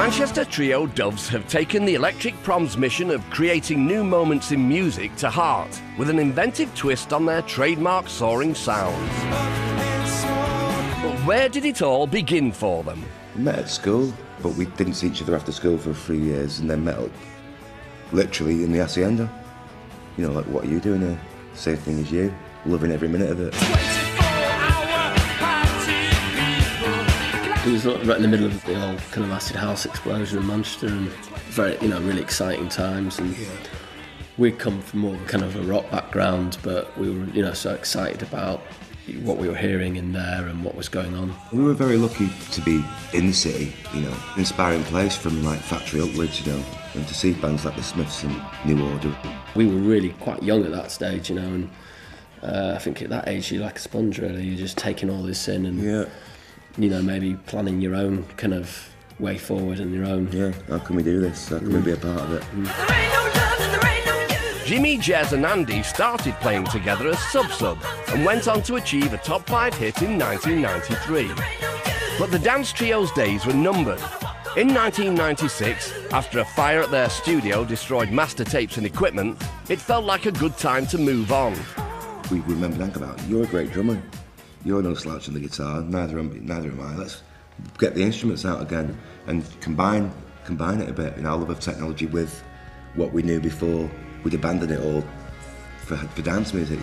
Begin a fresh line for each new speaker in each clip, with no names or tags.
Manchester trio Doves have taken the Electric Proms mission of creating new moments in music to heart, with an inventive twist on their trademark soaring sounds. But where did it all begin for them?
We met at school, but we didn't see each other after school for 3 years, and then met up literally in the hacienda. You know, like, what are you doing here? Same thing as you, loving every minute of it.
It was right in the middle of the whole kind of acid house explosion in Manchester, and very, really exciting times. And we'd come from more kind of a rock background, but we were, so excited about what we were hearing in there and what was going on.
We were very lucky to be in the city, inspiring place from like factory upwards, and to see bands like the Smiths and New Order.
We were really quite young at that stage, and I think at that age you're like a sponge really. You're just taking all this in and maybe planning your own kind of way forward and your own.
Yeah, how can we do this? How can we be a part of it?
Jimmy, Jez and Andy started playing together as Sub and went on to achieve a top 5 hit in 1993. But the dance trio's days were numbered. In 1996, after a fire at their studio destroyed master tapes and equipment, it felt like a good time to move on.
We remember that about, you're a great drummer. You're no slouch on the guitar, neither am I. Let's get the instruments out again and combine it a bit, our love of technology with what we knew before. We'd abandoned it all for dance music,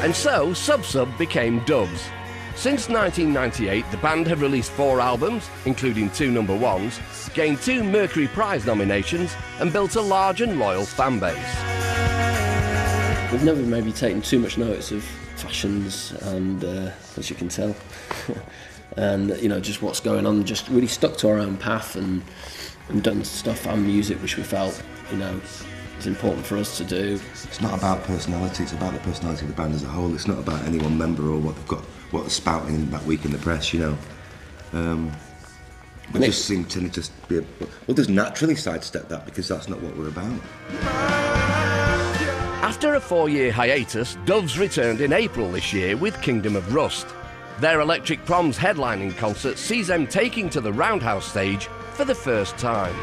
And so Sub became Doves. Since 1998, the band have released 4 albums, including 2 number 1s, gained 2 Mercury Prize nominations, and built a large and loyal fan base.
We've never maybe taken too much notice of fashions, and as you can tell, and just what's going on. Just really stuck to our own path and done stuff and music which we felt is important for us to do.
It's not about personality; it's about the personality of the band as a whole. It's not about any one member or what they're spouting that week in the press. We just seem to just be. We'll just naturally sidestep that because that's not what we're about.
After a 4-year hiatus, Doves returned in April this year with Kingdom of Rust. Their Electric Proms headlining concert sees them taking to the Roundhouse stage for the first time.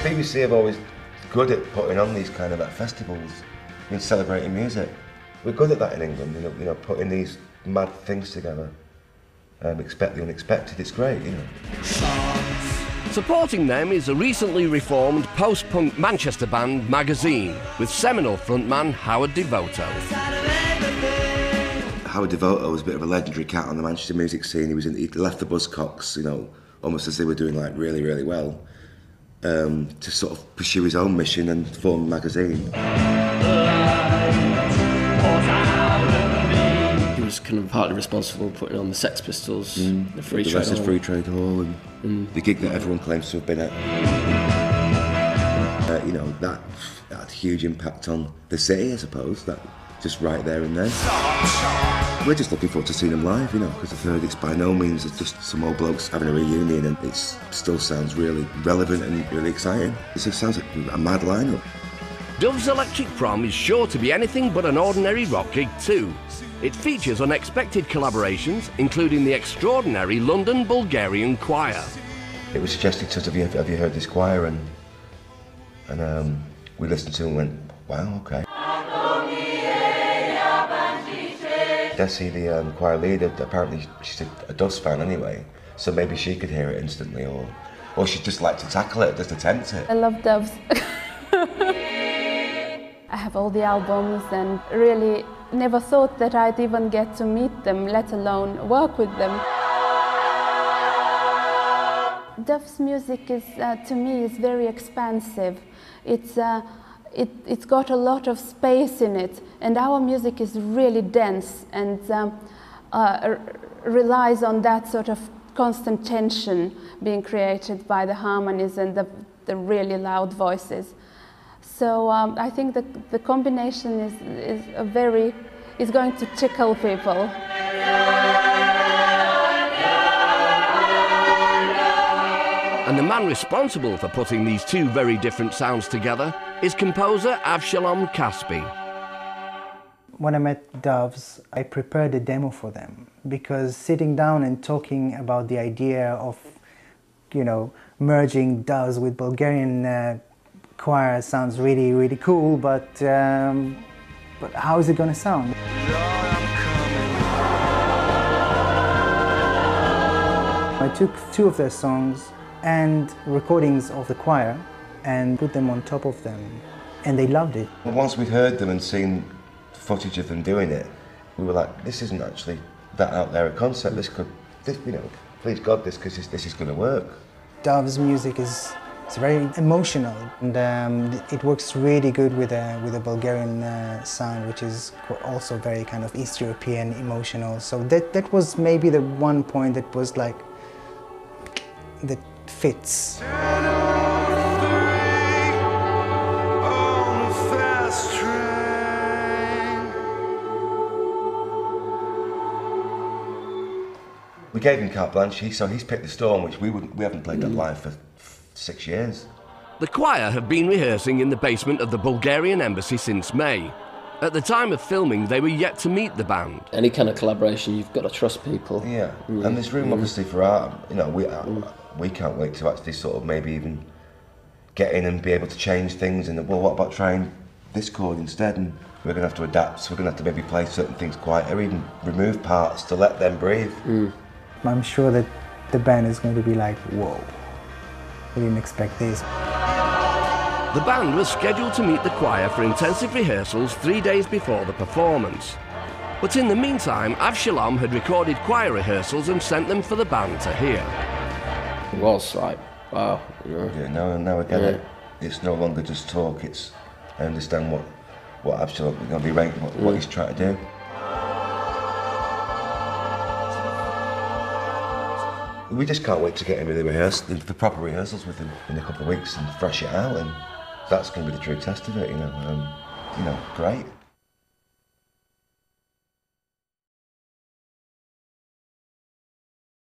BBC have always good at putting on these kind of festivals and celebrating music. We're good at that in England, putting these mad things together. Expect the unexpected, it's great,
Supporting them is a recently reformed post-punk Manchester band Magazine, with seminal frontman Howard Devoto.
Howard Devoto was a bit of a legendary cat on the Manchester music scene. He left the Buzzcocks, almost as they were doing like really, really well, to sort of pursue his own mission and form Magazine.
He was kind of partly responsible for putting on the Sex Pistols, the Free Trade Hall.
Free Trade Hall, and the gig that everyone claims to have been at. That had a huge impact on the city, I suppose. That just right there and then. We're just looking forward to seeing them live, because I've heard it's by no means just some old blokes having a reunion, and it still sounds really relevant and really exciting. It just sounds like a mad lineup.
Dove's Electric Prom is sure to be anything but an ordinary rock gig too. It features unexpected collaborations, including the extraordinary London Bulgarian Choir.
It was suggested to us, have you heard this choir? And we listened to it and went, wow, okay. Dessi, the choir leader, apparently she's a Doves fan anyway, so maybe she could hear it instantly, or she'd just like to tackle it, just attempt it.
I love Doves. I have all the albums and really never thought that I'd even get to meet them, let alone work with them. Doves' music is, to me, is very expansive. It's got a lot of space in it, and our music is really dense and relies on that sort of constant tension being created by the harmonies and the really loud voices. So I think the combination is going to tickle people.
And the man responsible for putting these 2 very different sounds together is composer Avshalom Caspi.
When I met Doves, I prepared a demo for them, because sitting down and talking about the idea of, you know, merging Doves with Bulgarian choir sounds really, really cool, but how is it going to sound? I took 2 of their songs and recordings of the choir and put them on top of them, and they loved it.
Once we'd heard them and seen footage of them doing it, we were like, this isn't actually that out there a concept. This, you know, please God, this is going to work.
Dove's music is very emotional, and it works really good with a Bulgarian sound, which is also very kind of East European emotional. So that was maybe the one point that was like, that fits.
We gave him carte blanche, so he's picked the Storm, which we haven't played that live for 6 years.
The choir have been rehearsing in the basement of the Bulgarian embassy since May. At the time of filming, they were yet to meet the band.
Any kind of collaboration, you've got to trust people.
Yeah, and there's room obviously for art. You know, we can't wait to actually sort of maybe even get in and be able to change things. And well, what about trying this chord instead? And we're going to have to adapt. So we're going to have to maybe play certain things quieter, even remove parts to let them breathe.
I'm sure that the band is going to be like, whoa, we didn't expect this.
The band was scheduled to meet the choir for intensive rehearsals 3 days before the performance. But in the meantime, Avshalom had recorded choir rehearsals and sent them for the band to hear.
It was like, wow.
Yeah, now I get it. It's no longer just talk, it's, I understand what Avshalom is going to be right, what he's trying to do. We just can't wait to get into the proper rehearsals with him in a couple of weeks and thrash it out, and that's going to be the true test of it, you know. Great.